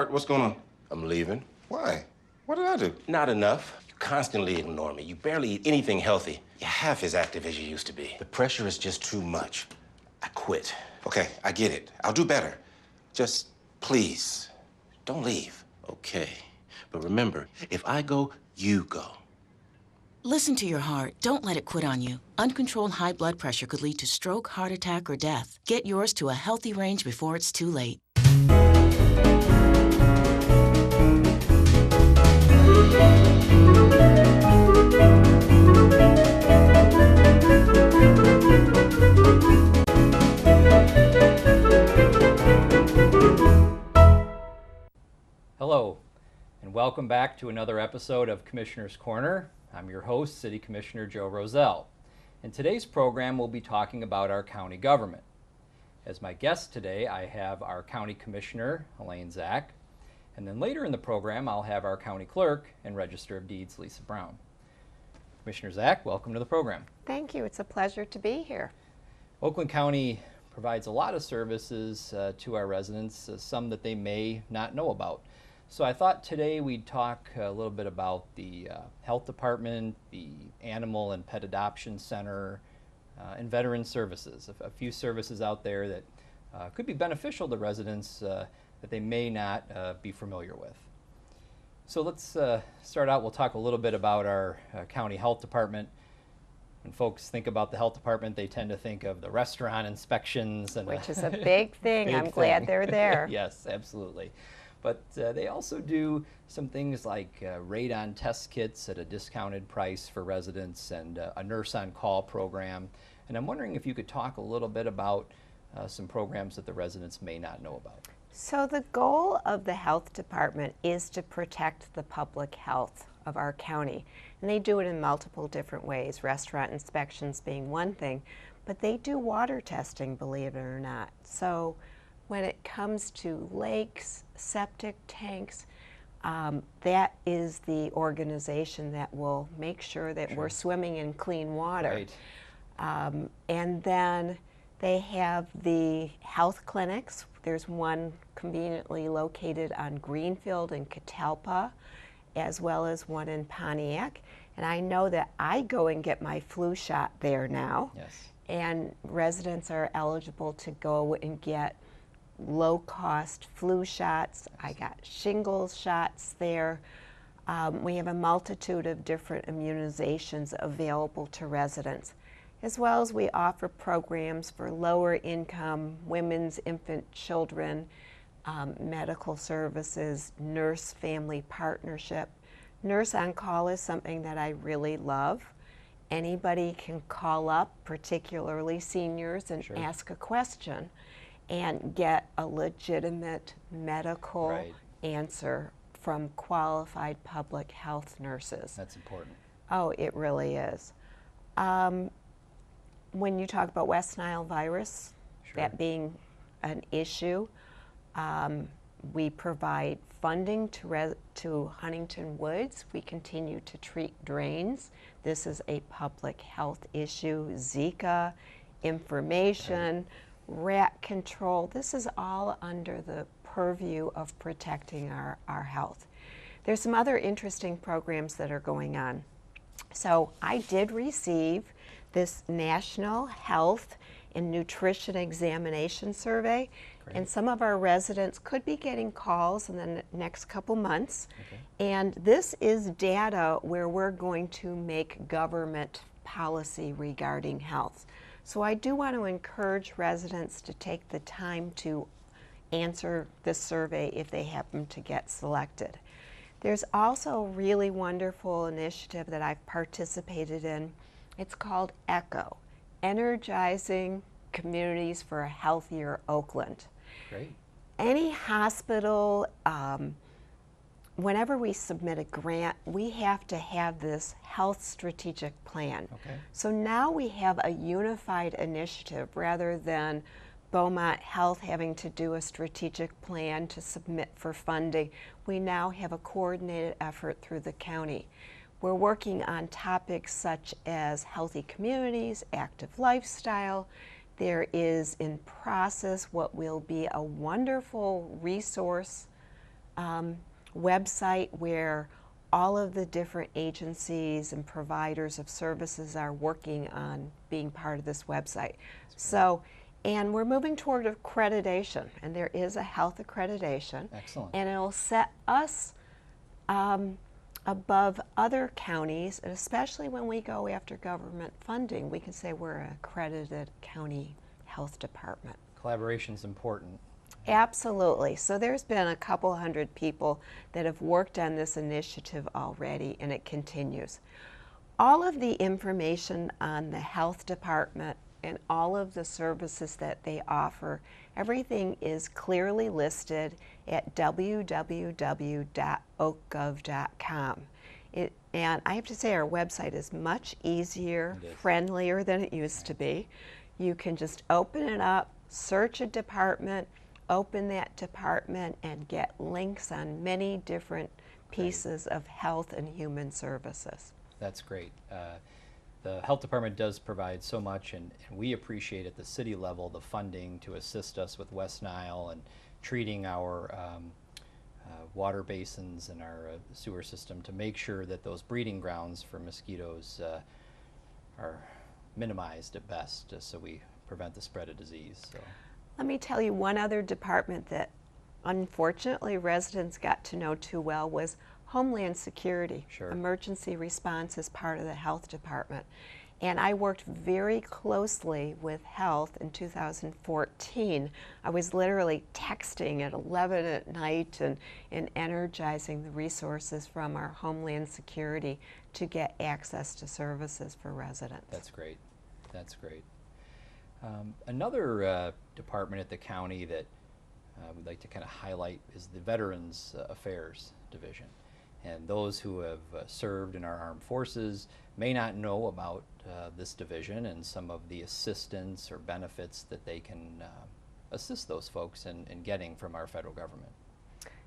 Art, what's going on? I'm leaving. Why? What did I do? Not enough. You constantly ignore me. You barely eat anything healthy. You're half as active as you used to be. The pressure is just too much. I quit. Okay, I get it. I'll do better. Just please, Don't leave. Okay. But remember, if I go, you go. Listen to your heart. Don't let it quit on you. Uncontrolled high blood pressure could lead to stroke, heart attack, or death. Get yours to a healthy range before it's too late. Hello, and welcome back to another episode of Commissioner's Corner. I'm your host, City Commissioner Joe Rozell. In today's program, we'll be talking about our county government. As my guest today, I have our County Commissioner, Elaine Zach, and then later in the program, I'll have our County Clerk and Register of Deeds, Lisa Brown. Commissioner Zach, welcome to the program. Thank you. It's a pleasure to be here. Oakland County provides a lot of services to our residents, some that they may not know about. So I thought today we'd talk a little bit about the health department, the animal and pet adoption center, and veteran services, a few services out there that could be beneficial to residents that they may not be familiar with. So let's start out. We'll talk a little bit about our county health department. When folks think about the health department, they tend to think of the restaurant inspections. Which is a big thing. Big I'm glad thing. they're there. Yes, absolutely. But they also do some things like radon test kits at a discounted price for residents and a nurse on call program. And I'm wondering if you could talk a little bit about some programs that the residents may not know about. So the goal of the health department is to protect the public health of our county. And they do it in multiple different ways, restaurant inspections being one thing, but they do water testing, believe it or not. So when it comes to lakes, septic tanks, that is the organization that will make sure that we're swimming in clean water. Right. And then they have the health clinics. There's one conveniently located on Greenfield and Catalpa, as well as one in Pontiac. And I know that I go and get my flu shot there now. Yes. And residents are eligible to go and get low-cost flu shots. I got shingles shots there. We have a multitude of different immunizations available to residents, as well as we offer programs for lower income, women's, infant, children, medical services, nurse-family partnership. Nurse on call is something that I really love. Anybody can call up, particularly seniors, and ask a question and get a legitimate medical answer from qualified public health nurses. That's important. Oh, it really is. When you talk about West Nile virus, that being an issue, we provide funding to Huntington Woods. We continue to treat drains. This is a public health issue. Zika, information, rat control. This is all under the purview of protecting our health. There's some other interesting programs that are going on. So I did receive this National Health and Nutrition Examination Survey, and some of our residents could be getting calls in the next couple months. And this is data where we're going to make government policy regarding health. So I do want to encourage residents to take the time to answer this survey if they happen to get selected. There's also a really wonderful initiative that I've participated in. It's called ECHO, Energizing Communities for a Healthier Oakland. Great. Any hospital, whenever we submit a grant, we have to have this health strategic plan. So now we have a unified initiative rather than Beaumont Health having to do a strategic plan to submit for funding. We now have a coordinated effort through the county. We're working on topics such as healthy communities, active lifestyle. There is in process what will be a wonderful resource website where all of the different agencies and providers of services are working on being part of this website. So, and we're moving toward accreditation, and there is a health accreditation. Excellent. And it'll set us above other counties, and especially when we go after government funding, we can say we're an accredited county health department. Collaboration's important. Absolutely. So there's been a couple hundred people that have worked on this initiative already, and it continues. All of the information on the health department and all of the services that they offer, everything is clearly listed at www.oakgov.com. And I have to say our website is much easier, friendlier than it used to be. You can just open it up, search a department, open that department, and get links on many different pieces of health and human services. That's great. The health department does provide so much, and we appreciate at the city level the funding to assist us with West Nile and treating our water basins and our sewer system to make sure that those breeding grounds for mosquitoes are minimized at best, so we prevent the spread of disease. So. Let me tell you one other department that unfortunately residents got to know too well was Homeland Security. Sure. Emergency response is part of the health department. And I worked very closely with health in 2014. I was literally texting at 11 at night and energizing the resources from our Homeland Security to get access to services for residents. That's great. That's great. Another department at the county that we'd like to kind of highlight is the Veterans Affairs Division. And those who have served in our armed forces may not know about this division and some of the assistance or benefits that they can assist those folks in getting from our federal government.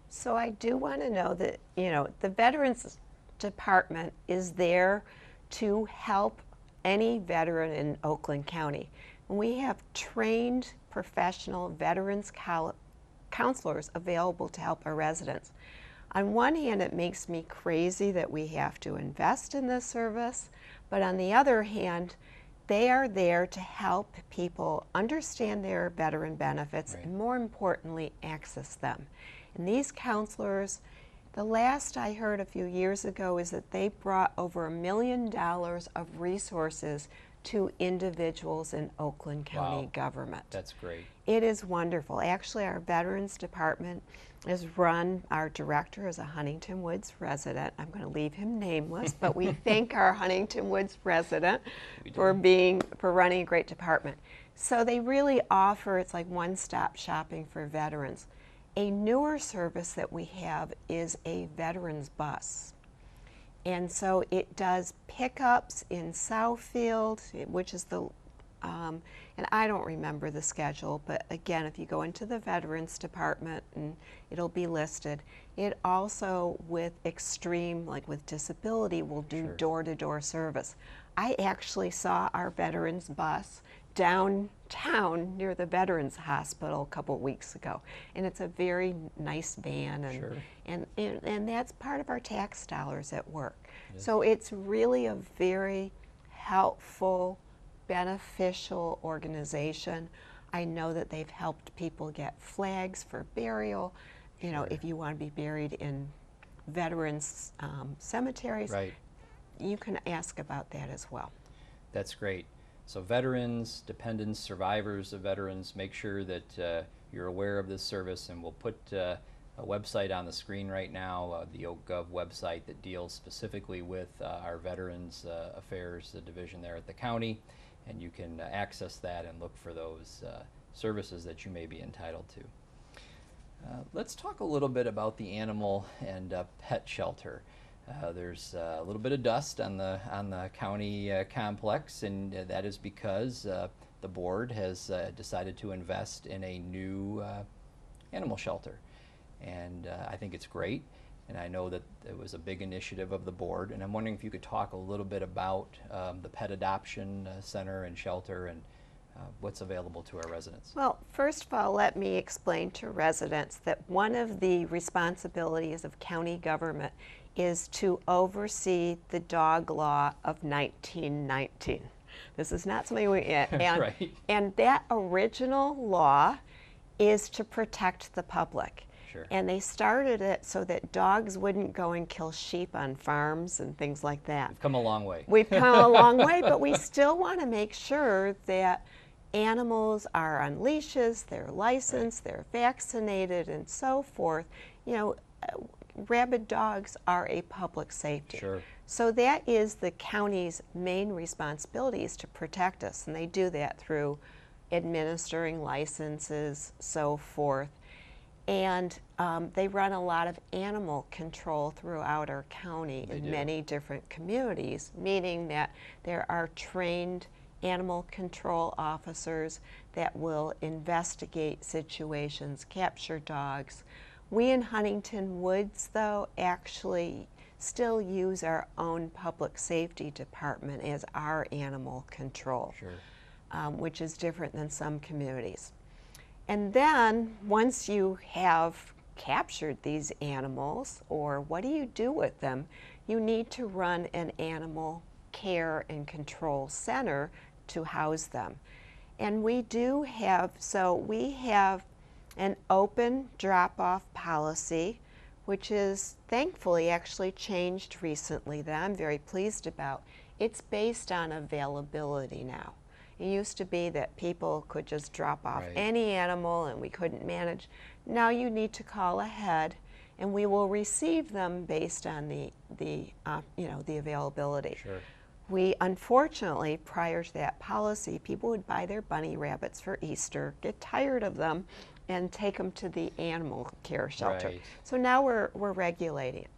So I do want to know that, you know, the Veterans Department is there to help any veteran in Oakland County. And we have trained professional veterans counselors available to help our residents. On one hand, it makes me crazy that we have to invest in this service, but on the other hand, they are there to help people understand their veteran benefits and, more importantly, access them. And these counselors, the last I heard a few years ago is that they brought over $1 million of resources to individuals in Oakland County government. That's great. It is wonderful. Actually, our Veterans Department is run, our director is a Huntington Woods resident. I'm going to leave him nameless, but we thank our Huntington Woods resident for running a great department. So they really offer, it's like one-stop shopping for veterans. A newer service that we have is a veterans bus. And so it does pickups in Southfield, which is the, and I don't remember the schedule, but again, if you go into the Veterans Department, and it'll be listed. It also, with extreme, like with disability, will do door-to-door service. I actually saw our veterans bus downtown near the Veterans Hospital a couple weeks ago, and it's a very nice van, and and that's part of our tax dollars at work. So it's really a very helpful, beneficial organization. I know that they've helped people get flags for burial. You know, if you want to be buried in veterans cemeteries, you can ask about that as well. That's great. So veterans, dependents, survivors of veterans, make sure that you're aware of this service, and we'll put a website on the screen right now, the OakGov website that deals specifically with our Veterans Affairs division there at the county, and you can access that and look for those services that you may be entitled to. Let's talk a little bit about the animal and pet shelter. There's a little bit of dust on the county complex, and that is because the board has decided to invest in a new animal shelter. And I think it's great, and I know that it was a big initiative of the board, and I'm wondering if you could talk a little bit about the pet adoption center and shelter, and what's available to our residents? Well, first of all, let me explain to residents that one of the responsibilities of county government is to oversee the dog law of 1919. This is not something we, and, Right. and that original law is to protect the public. Sure. And they started it so that dogs wouldn't go and kill sheep on farms and things like that. We've come a long way. We've come a long way, but we still want to make sure that animals are on leashes, they're licensed, they're vaccinated, and so forth. You know, rabid dogs are a public safety. Sure. So that is the county's main responsibility, is to protect us, and they do that through administering licenses, so forth. And they run a lot of animal control throughout our county in many different communities, meaning that there are trained animal control officers that will investigate situations, capture dogs. We in Huntington Woods, though, actually still use our own public safety department as our animal control, which is different than some communities. And then once you have captured these animals, or what do you do with them, you need to run an animal care and control center to house them. And we do have, so we have an open drop-off policy, which is thankfully actually changed recently, that I'm very pleased about. It's based on availability now. It used to be that people could just drop off any animal and we couldn't manage. Now you need to call ahead, and we will receive them based on the availability. Sure. We, unfortunately, prior to that policy, people would buy their bunny rabbits for Easter, get tired of them, and take them to the animal care shelter. Right. So now we're regulating it.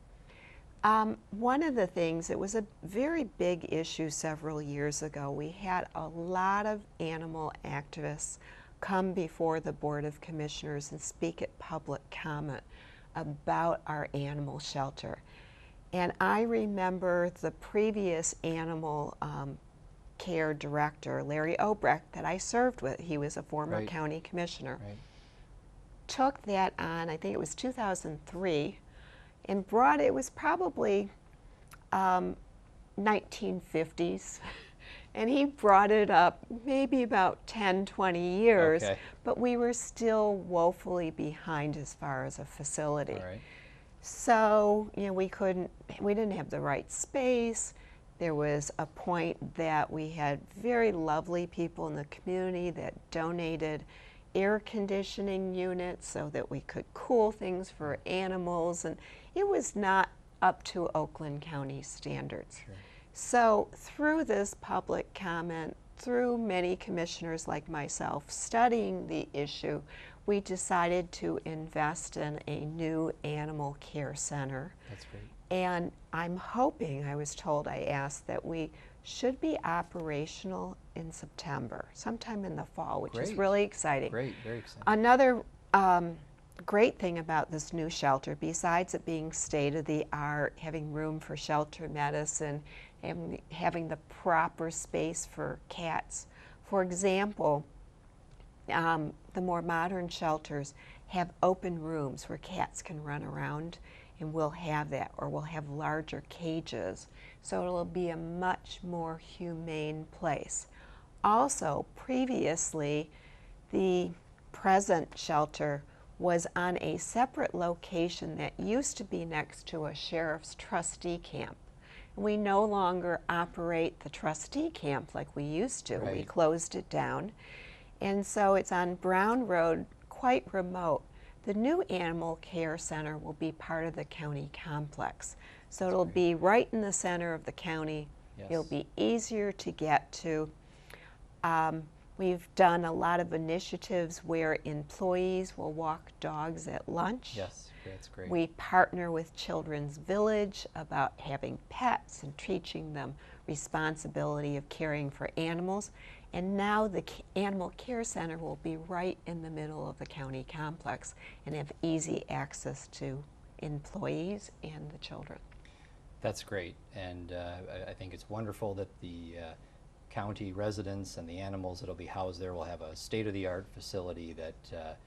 One of the things, it was a very big issue several years ago. We had a lot of animal activists come before the Board of Commissioners and speak at public comment about our animal shelter. And I remember the previous animal care director, Larry Obrecht, that I served with, he was a former county commissioner, took that on, I think it was 2003, and brought it was probably 1950s, and he brought it up maybe about 10, 20 years, but we were still woefully behind as far as a facility. So, you know, we didn't have the right space. There was a point that we had very lovely people in the community that donated air conditioning units so that we could cool things for animals, and it was not up to Oakland County standards. So through this public comment, through many commissioners like myself studying the issue, we decided to invest in a new animal care center. That's great. And I'm hoping, I was told, I asked, that we should be operational in September, sometime in the fall, which is really exciting. Great, very exciting. Another great thing about this new shelter, besides it being state-of-the-art, having room for shelter medicine, and having the proper space for cats. For example, the more modern shelters have open rooms where cats can run around, and we'll have that, or we'll have larger cages. So it'll be a much more humane place. Also, previously, the present shelter was on a separate location that used to be next to a sheriff's trustee camp. We no longer operate the trustee camp like we used to. We closed it down. And so it's on Brown Road, quite remote. The new animal care center will be part of the county complex. So it'll be right in the center of the county. It'll be easier to get to. We've done a lot of initiatives where employees will walk dogs at lunch. Yes, that's great. We partner with Children's Village about having pets and teaching them responsibility of caring for animals. And now the Animal Care Center will be right in the middle of the county complex and have easy access to employees and the children. That's great, and I think it's wonderful that the county residents and the animals that'll be housed there will have a state-of-the-art facility that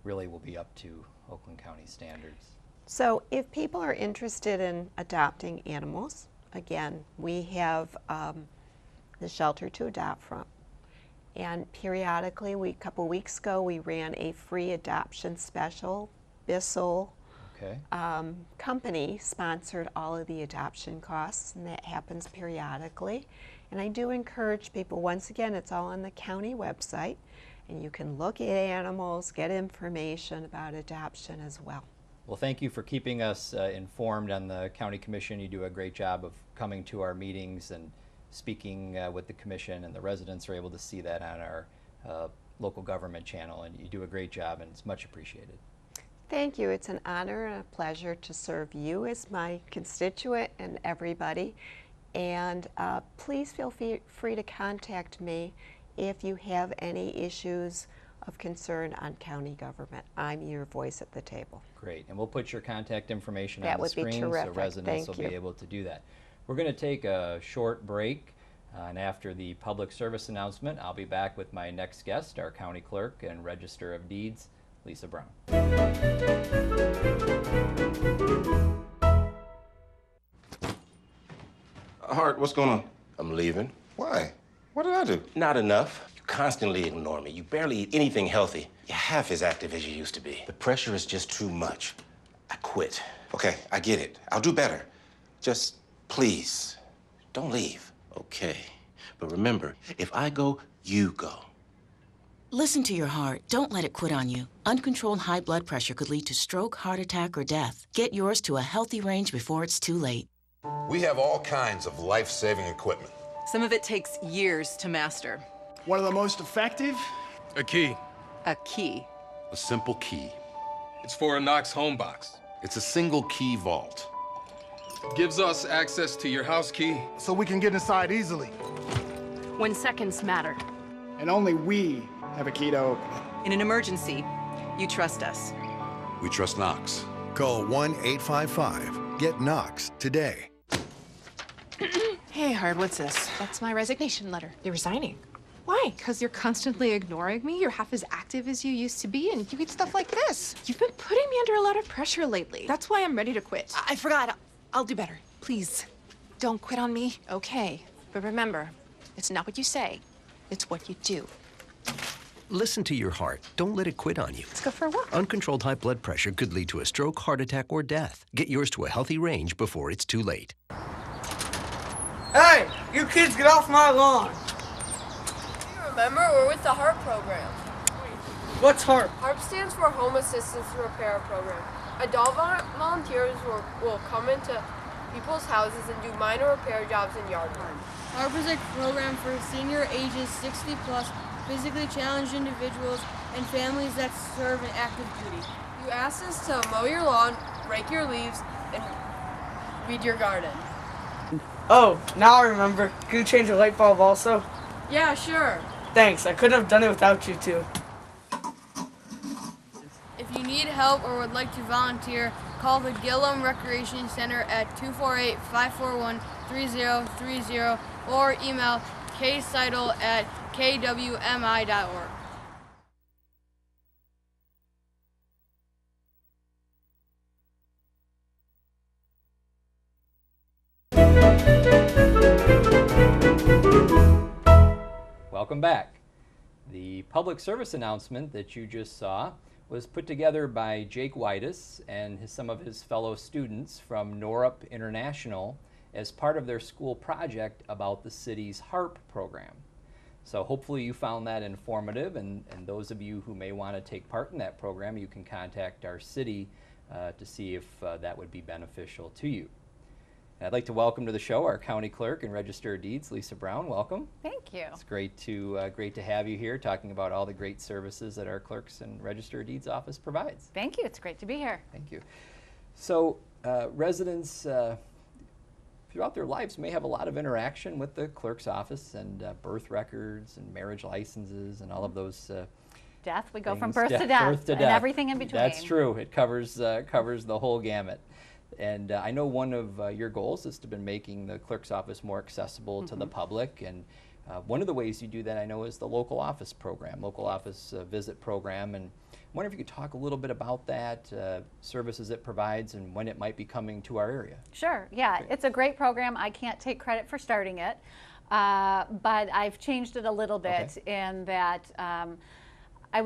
really will be up to Oakland County standards. So if people are interested in adopting animals, again, we have the shelter to adopt from. And periodically, a couple weeks ago, we ran a free adoption special. Bissell company sponsored all of the adoption costs, and that happens periodically. And I do encourage people, once again, it's all on the county website, and you can look at animals, get information about adoption as well. Well, thank you for keeping us informed on the County Commission. You do a great job of coming to our meetings and speaking with the Commission, and the residents are able to see that on our local government channel, and you do a great job, and it's much appreciated. Thank you. It's an honor and a pleasure to serve you as my constituent and everybody. And please feel free to contact me if you have any issues of concern on county government. I'm your voice at the table. Great. And we'll put your contact information That on the would be screen so terrific. residents Thank will you. be able to do that. We're going to take a short break, and after the public service announcement, I'll be back with my next guest, our county clerk and Register of Deeds, Lisa Brown. Hart, what's going on? I'm leaving. Why? What did I do? Not enough. You constantly ignore me. You barely eat anything healthy. You're half as active as you used to be. The pressure is just too much. I quit. Okay, I get it. I'll do better. Just please, don't leave. Okay. But remember, if I go, you go. Listen to your heart. Don't let it quit on you. Uncontrolled high blood pressure could lead to stroke, heart attack, or death. Get yours to a healthy range before it's too late. We have all kinds of life-saving equipment. Some of it takes years to master. One of the most effective? A key. A key. A simple key. It's for a Knox home box. It's a single key vault. Gives us access to your house key. So we can get inside easily. When seconds matter. And only we have a key to open it. In an emergency, you trust us. We trust Knox. Call 1-855-GET-KNOX today. Hey, Hard, what's this? That's my resignation letter. You're resigning. Why? Because you're constantly ignoring me. You're half as active as you used to be, and you eat stuff like this. You've been putting me under a lot of pressure lately. That's why I'm ready to quit. I forgot. I'll do better. Please, don't quit on me. Okay. But remember, it's not what you say. It's what you do. Listen to your heart. Don't let it quit on you. Let's go for a walk. Uncontrolled high blood pressure could lead to a stroke, heart attack, or death. Get yours to a healthy range before it's too late. Hey, you kids get off my lawn. Remember, we're with the HARP program. What's HARP? HARP stands for Home Assistance Repair Program. Adult volunteers will come into people's houses and do minor repair jobs and yard work. HARP is a program for senior ages 60 plus, physically challenged individuals, and families that serve in active duty. You asked us to mow your lawn, rake your leaves, and weed your garden. Oh, now I remember. Can you change a light bulb also? Yeah, sure. Thanks, I couldn't have done it without you two. If you need help or would like to volunteer, call the Gillum Recreation Center at 248-541-3030 or email kseidel@kwmi.org. Welcome back. The public service announcement that you just saw was put together by Jake Whitus and some of his fellow students from Norup International as part of their school project about the city's HARP program. So hopefully you found that informative, and those of you who may want to take part in that program, you can contact our city to see if that would be beneficial to you. I'd like to welcome to the show our County Clerk and Register of Deeds, Lisa Brown. Welcome. Thank you. It's great to have you here talking about all the great services that our Clerks and Register of Deeds office provides. Thank you. It's great to be here. Thank you. So residents throughout their lives may have a lot of interaction with the Clerk's office and birth records and marriage licenses and all of those death. We go things. from birth to death and everything in between. That's true. It covers the whole gamut. And I know one of your goals has been making the clerk's office more accessible to the public, and One of the ways you do that, I know, is the local office program, local office visit program. And I wonder if you could talk a little bit about that, services it provides, and when it might be coming to our area. Sure, yeah, it's a great program. I can't take credit for starting it, but I've changed it a little bit in that I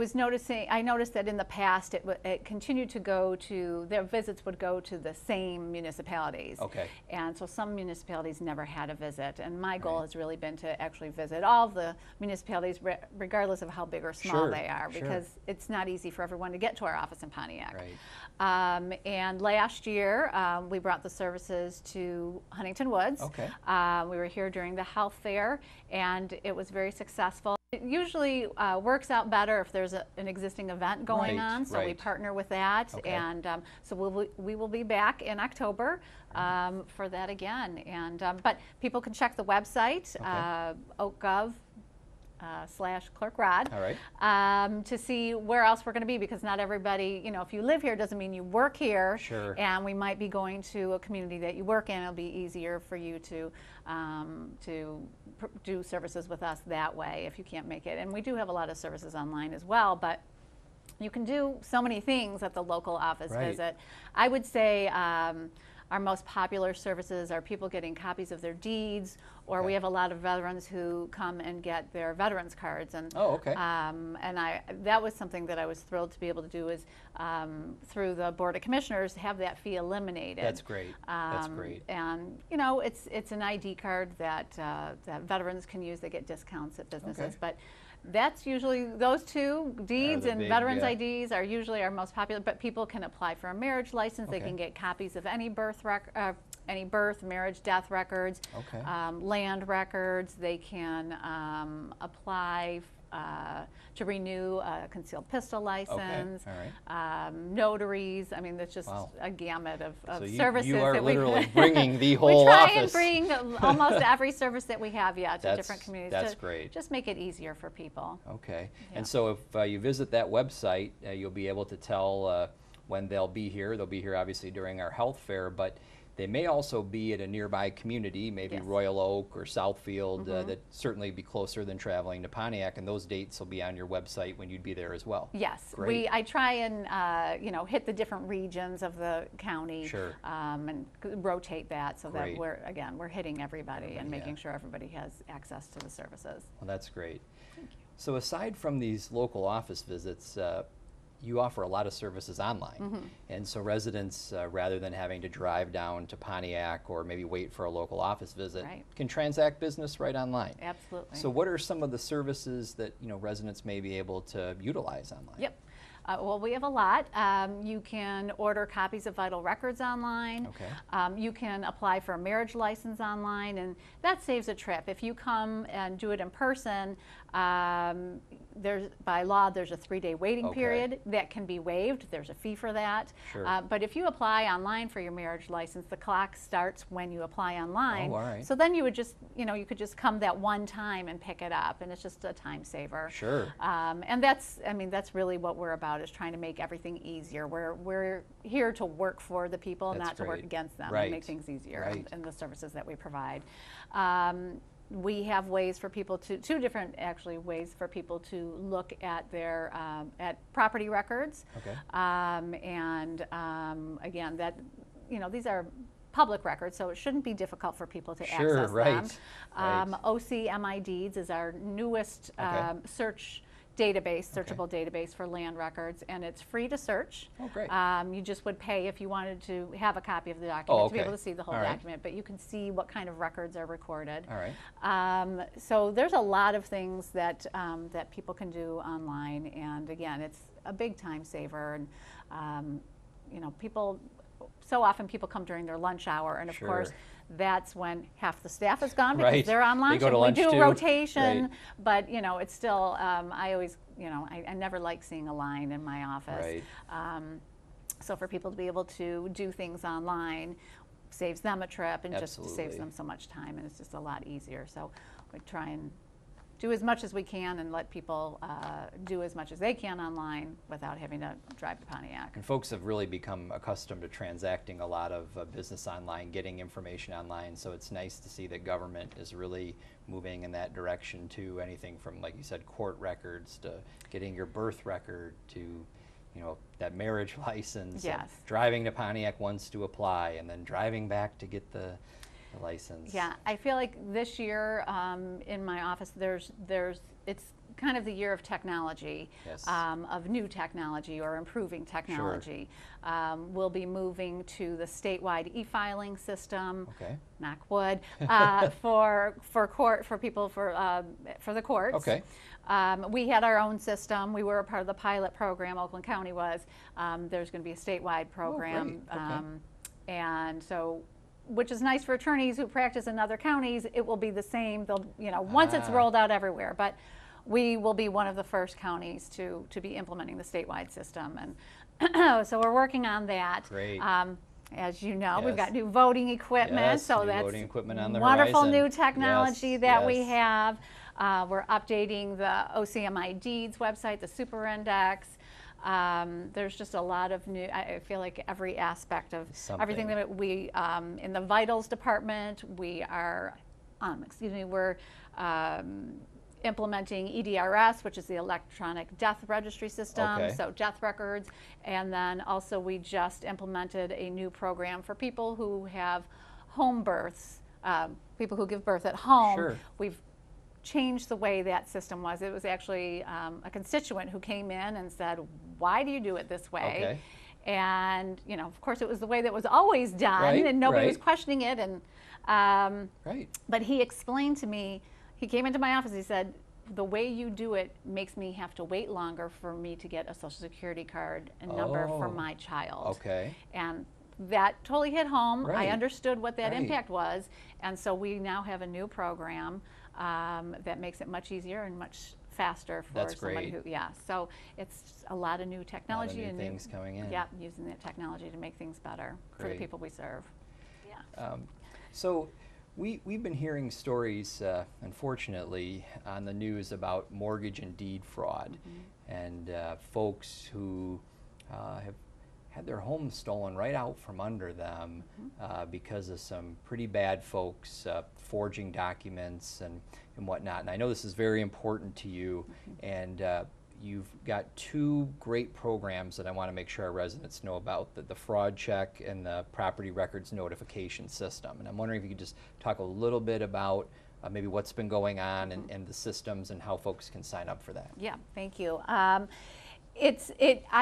noticed that in the past it continued to go to, their visits would go to the same municipalities. Okay. And so some municipalities never had a visit, and my goal has really been to actually visit all of the municipalities regardless of how big or small they are, because it's not easy for everyone to get to our office in Pontiac. Right. And last year we brought the services to Huntington Woods. Okay. We were here during the health fair, and it was very successful. It usually works out better if there's an existing event going on, so we partner with that, and so we will be back in October for that again. And but people can check the website, oakgov /Clerk Rod, to see where else we're going to be, because not everybody, you know, if you live here doesn't mean you work here. Sure. And we might be going to a community that you work in. It'll be easier for you to do services with us that way if you can't make it. And we do have a lot of services online as well, but you can do so many things at the local office visit. I would say our most popular services are people getting copies of their deeds, or we have a lot of veterans who come and get their veterans cards. And and that was something that I was thrilled to be able to do, is through the Board of Commissioners, have that fee eliminated. That's great. That's great. And you know, it's an ID card that that veterans can use. They get discounts at businesses, but that's usually, those two, deeds and veterans IDs, are usually our most popular. But people can apply for a marriage license. They can get copies of any birth, marriage, death records, land records. They can apply to renew a concealed pistol license, notaries. I mean, there's just a gamut of services. You are that literally bringing the whole office. office. We try and bring almost every service that we have, to different communities. That's great. Just make it easier for people. Okay. And so if you visit that website, you'll be able to tell when they'll be here. They'll be here obviously during our health fair, but they may also be at a nearby community, maybe Royal Oak or Southfield, that certainly be closer than traveling to Pontiac, and those dates will be on your website when you'd be there as well. Yes, great. I try and you know, hit the different regions of the county, and rotate that so that we're hitting everybody and making sure everybody has access to the services. Well, that's great. Thank you. So aside from these local office visits, you offer a lot of services online. And so residents, rather than having to drive down to Pontiac or maybe wait for a local office visit, can transact business right online. Absolutely. So what are some of the services that, you know, residents may be able to utilize online? Yep. Well, we have a lot. You can order copies of vital records online. You can apply for a marriage license online, and that saves a trip. If you come and do it in person, by law, there's a 3-day waiting period that can be waived. There's a fee for that. But if you apply online for your marriage license, the clock starts when you apply online. So then you would just, you know, you could just come that one time and pick it up, and it's just a time saver. And that's, I mean, that's really what we're about, is trying to make everything easier. We're here to work for the people, not to work against them, and make things easier in the services that we provide. We have ways for people to, two different actually ways for people to look at their at property records. And again, that, you know, these are public records, so it shouldn't be difficult for people to access them. OCMI Deeds is our newest search database, searchable database for land records, and it's free to search. You just would pay if you wanted to have a copy of the document to be able to see the whole document, but you can see what kind of records are recorded. So there's a lot of things that that people can do online, and again, it's a big time saver. And you know, so often people come during their lunch hour, and of course that's when half the staff is gone because they're on lunch. We do rotation, but you know, it's still, I always, you know, I never like seeing a line in my office. So for people to be able to do things online saves them a trip, and just saves them so much time, and it's just a lot easier. So we try and do as much as we can and let people do as much as they can online without having to drive to Pontiac. And folks have really become accustomed to transacting a lot of business online, getting information online, so it's nice to see that government is really moving in that direction too. Anything from, like you said, court records to getting your birth record to, you know, that marriage license. Yes. Driving to Pontiac once to apply and then driving back to get the license. Yeah, I feel like this year in my office, it's kind of the year of technology, yes. Of new technology or improving technology. Sure. We'll be moving to the statewide e-filing system. Okay. Knock wood, for the courts. Okay. We had our own system. We were a part of the pilot program. Oakland County was. There's going to be a statewide program, oh, great. Okay. And so, which is nice for attorneys who practice in other counties. It will be the same. They'll, you know, once it's rolled out everywhere, but we will be one of the first counties to be implementing the statewide system, and so we're working on that. Great. As you know, yes. we've got new voting equipment, yes, so new that's voting equipment on the wonderful horizon. new technology yes, that yes. we have. We're updating the OCMI deeds website, the Super Index. There's just a lot of new, I feel like every aspect of everything that we, in the vitals department, we are, we're implementing EDRS, which is the electronic death registry system, okay. so death records. And then also we just implemented a new program for people who have home births, people who give birth at home. Sure. We've changed the way that system was. It was actually a constituent who came in and said, why do you do it this way? Okay. And, you know, of course it was the way that was always done, right, and nobody right. was questioning it. And right. But he explained to me, he came into my office, he said, the way you do it makes me have to wait longer for me to get a Social Security card and number for my child. Okay. And that totally hit home. Right. I understood what that right. impact was, and so we now have a new program that makes it much easier and much faster for That's somebody great. who, yeah. So it's a lot of new technology new and things coming in. Yeah, using that technology to make things better for the people we serve. Yeah. So we've been hearing stories, unfortunately, on the news about mortgage and deed fraud, mm-hmm. and folks who have had their homes stolen right out from under them, mm-hmm. Because of some pretty bad folks forging documents and whatnot. And I know this is very important to you, mm-hmm. and you've got two great programs that I want to make sure our residents know about, the fraud check and the property records notification system. And I'm wondering if you could just talk a little bit about maybe what's been going on, mm-hmm. and the systems and how folks can sign up for that. Yeah, thank you. I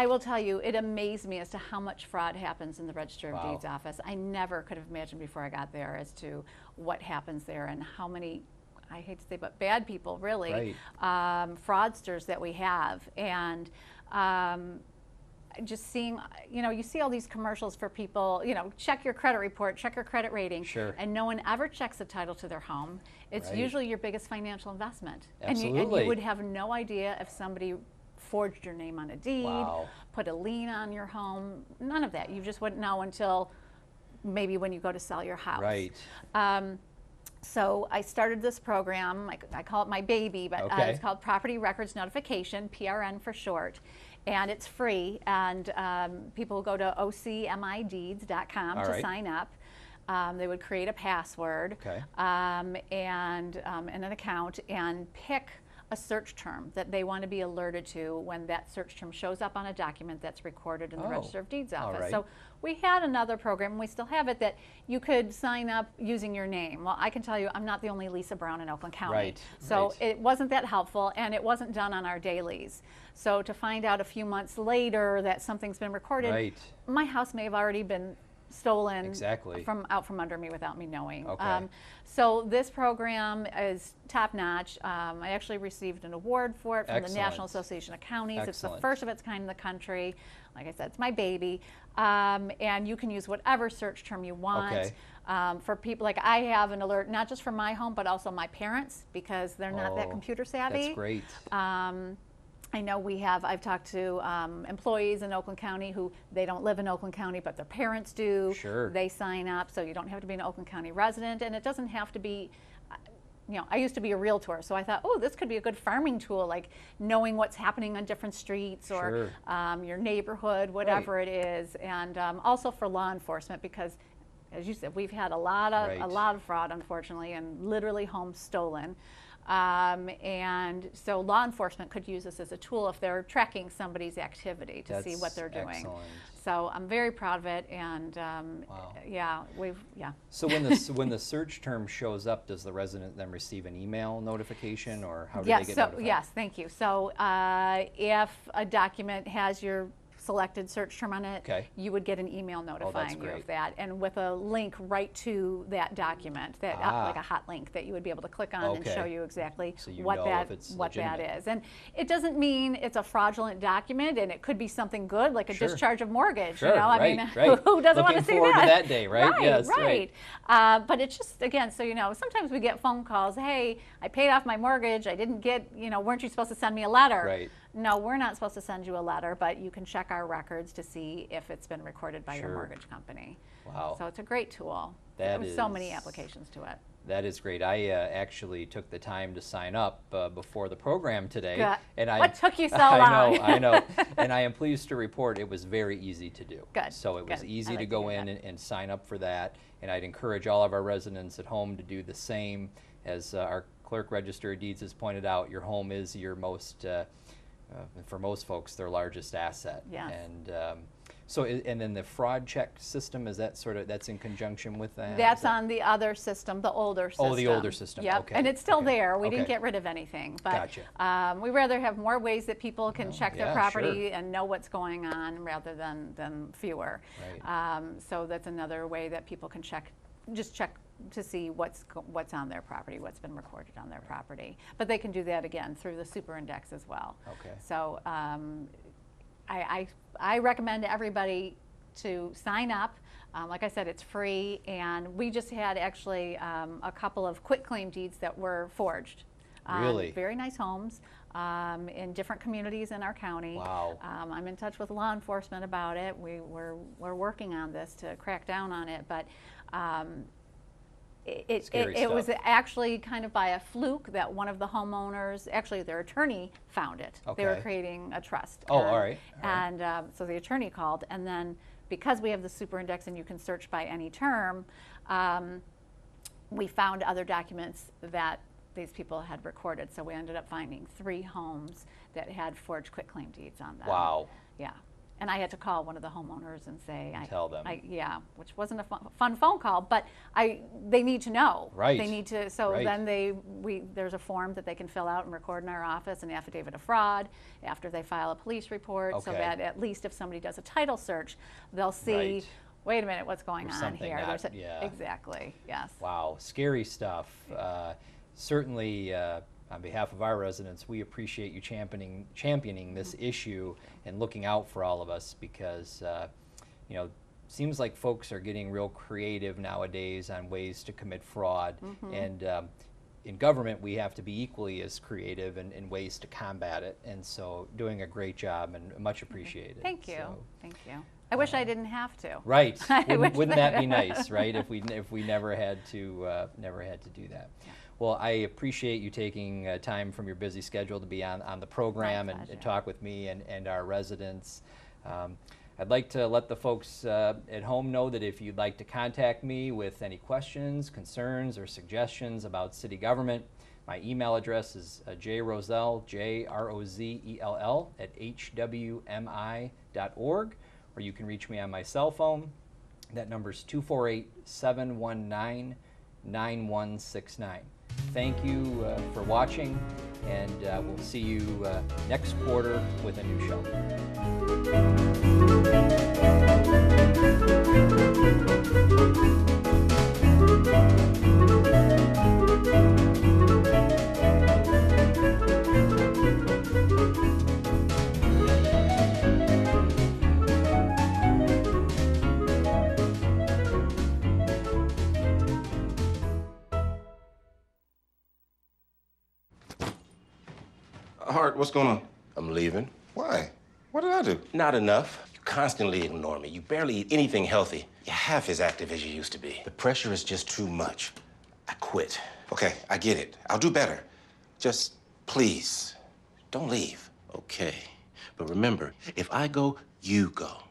will tell you, it amazed me as to how much fraud happens in the Register of Deeds office. I never could have imagined before I got there as to what happens there and how many, I hate to say, but bad people, really, right. Fraudsters that we have. And just seeing, you know, you see all these commercials for people, you know, check your credit report, check your credit rating, sure. and no one ever checks the title to their home. It's right. usually your biggest financial investment. Absolutely. And you would have no idea if somebody forged your name on a deed, wow. put a lien on your home, none of that. You just wouldn't know until maybe when you go to sell your house. Right. So I started this program, I call it my baby, but okay. It's called Property Records Notification, PRN for short. And it's free, and people go to ocmideeds.com to right. sign up. They would create a password, okay. and an account, and pick a search term that they want to be alerted to when that search term shows up on a document that's recorded in the Register of Deeds office. Right. So we had another program, and we still have it, that you could sign up using your name. Well, I can tell you, I'm not the only Lisa Brown in Oakland County. Right. So right. it wasn't that helpful, and it wasn't done on our dailies. So to find out a few months later that something's been recorded, right. my house may have already been stolen exactly. out from under me without me knowing. Okay. So this program is top notch. I actually received an award for it from Excellent. the National Association of Counties. Excellent. It's the first of its kind in the country. Like I said, it's my baby. And you can use whatever search term you want. Okay. For people, like I have an alert, not just for my home, but also my parents, because they're not that computer savvy. That's great. I know I've talked to employees in Oakland County who, they don't live in Oakland County, but their parents do. Sure. They sign up, so you don't have to be an Oakland County resident, and it doesn't have to be, I used to be a realtor, so I thought, oh, this could be a good farming tool, like knowing what's happening on different streets or your neighborhood, whatever it is, and also for law enforcement, because as you said, we've had a lot of fraud, unfortunately, and literally homes stolen. And so law enforcement could use this as a tool if they're tracking somebody's activity to see what they're doing. Excellent. So I'm very proud of it, and wow. yeah. So when the search term shows up, does the resident then receive an email notification, or how do they get notified? Yes, thank you. So if a document has your selected search term on it, you would get an email notifying you of that, and with a link right to that document, that like a hot link that you would be able to click on and show you exactly what that is. And it doesn't mean it's a fraudulent document, and it could be something good, like a discharge of mortgage. I mean, who doesn't want to see that? Looking forward to that day, right? Yes, right. But it's just, again, so sometimes we get phone calls, hey, I paid off my mortgage, I didn't get, weren't you supposed to send me a letter? Right. No, we're not supposed to send you a letter, but you can check our records to see if it's been recorded by your mortgage company. Wow. So it's a great tool. There's so many applications to it. That is great. I actually took the time to sign up before the program today. Good. And what took you so long? I know. And I am pleased to report it was very easy to do. Good. So it was easy to go in and sign up for that. And I'd encourage all of our residents at home to do the same. As our clerk register of deeds has pointed out, your home is your most, for most folks, their largest asset. Yes. And and then the fraud check system, is that that's in conjunction with that? That's on the other system, the older system. Oh, the older system. Yep. Okay. And it's still there. We didn't get rid of anything. But gotcha. we rather have more ways that people can check their property and know what's going on rather than fewer. Right. So that's another way that people can check to see what's on their property, what's been recorded on their property. But they can do that again through the super index as well. Okay. So I recommend everybody to sign up. Like I said, it's free, and we just had actually a couple of quitclaim deeds that were forged. Really? Very nice homes in different communities in our county. Wow. I'm in touch with law enforcement about it. We're working on this to crack down on it, but it was actually kind of by a fluke that one of the homeowners, actually their attorney, found it. Okay. They were creating a trust. Oh, all right. And so the attorney called, and then because we have the super index and you can search by any term, we found other documents that these people had recorded. So we ended up finding 3 homes that had forged quitclaim deeds on them. Wow. Yeah. And I had to call one of the homeowners and say, tell them. Which wasn't a fun phone call, but they need to know. Right. They need to. So then there's a form that they can fill out and record in our office, an affidavit of fraud after they file a police report, so that at least if somebody does a title search, they'll see. Wait a minute, what's going on here? Exactly. Yes. Wow. Scary stuff. Certainly. On behalf of our residents, we appreciate you championing this issue and looking out for all of us, because seems like folks are getting real creative nowadays on ways to commit fraud. And in government, we have to be equally as creative in ways to combat it. And so doing a great job and much appreciated. Thank you. So, thank you. I wish I didn't have to. Right. Wouldn't that be nice, right? If we never had to do that. Yeah. Well, I appreciate you taking time from your busy schedule to be on the program and talk with me and our residents. I'd like to let the folks at home know that if you'd like to contact me with any questions, concerns, or suggestions about city government, my email address is jrozell, JROZELL, @hwmi.org, or you can reach me on my cell phone. That number is 248-719-9169. Thank you for watching, and we'll see you next quarter with a new show. Hart, what's going on? I'm leaving. Why? What did I do? Not enough. You constantly ignore me. You barely eat anything healthy. You're half as active as you used to be. The pressure is just too much. I quit. Okay, I get it. I'll do better. Just please, don't leave. Okay. But remember, if I go, you go.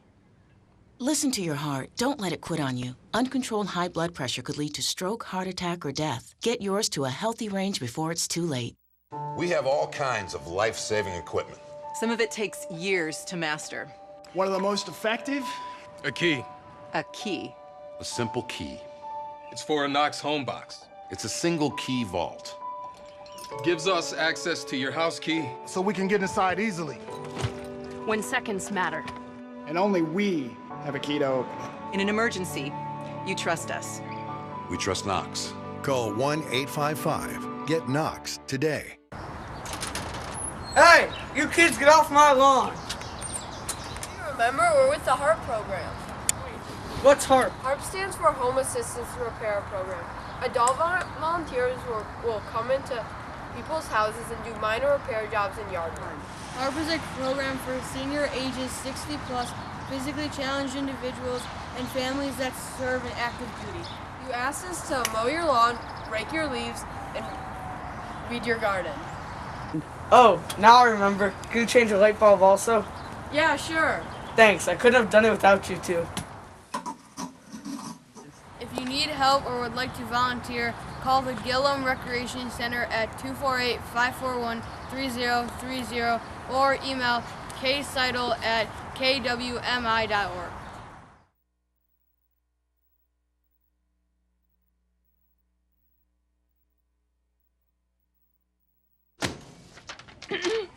Listen to your heart. Don't let it quit on you. Uncontrolled high blood pressure could lead to stroke, heart attack, or death. Get yours to a healthy range before it's too late. We have all kinds of life-saving equipment. Some of it takes years to master. One of the most effective? A key. A key. A simple key. It's for a Knox home box. It's a single key vault. Gives us access to your house key. So we can get inside easily. When seconds matter. And only we have a key to open it. In an emergency, you trust us. We trust Knox. Call 1-855-GET-KNOX today. Hey, you kids get off my lawn. Remember, we're with the HARP program. What's HARP? HARP stands for Home Assistance Repair Program. Adult volunteers will come into people's houses and do minor repair jobs and yard work. HARP is a program for senior ages 60 plus, physically challenged individuals and families that serve in active duty. You asked us to mow your lawn, rake your leaves, and weed your garden. Oh, now I remember. Can you change a light bulb also? Yeah, sure. Thanks, I couldn't have done it without you two. If you need help or would like to volunteer, call the Gillum Recreation Center at 248-541-3030 or email kseidel@kwmi.org.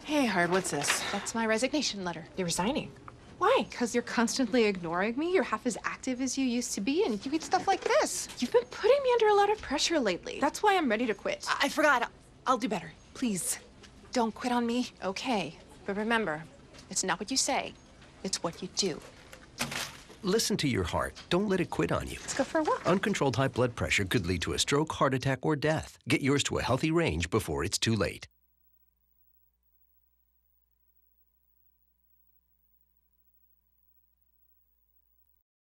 Hey, Hard, what's this? That's my resignation letter. You're resigning. Why? Because you're constantly ignoring me. You're half as active as you used to be, and you eat stuff like this. You've been putting me under a lot of pressure lately. That's why I'm ready to quit. I forgot. I'll do better. Please, don't quit on me. Okay. But remember, it's not what you say, it's what you do. Listen to your heart. Don't let it quit on you. Let's go for a walk. Uncontrolled high blood pressure could lead to a stroke, heart attack, or death. Get yours to a healthy range before it's too late.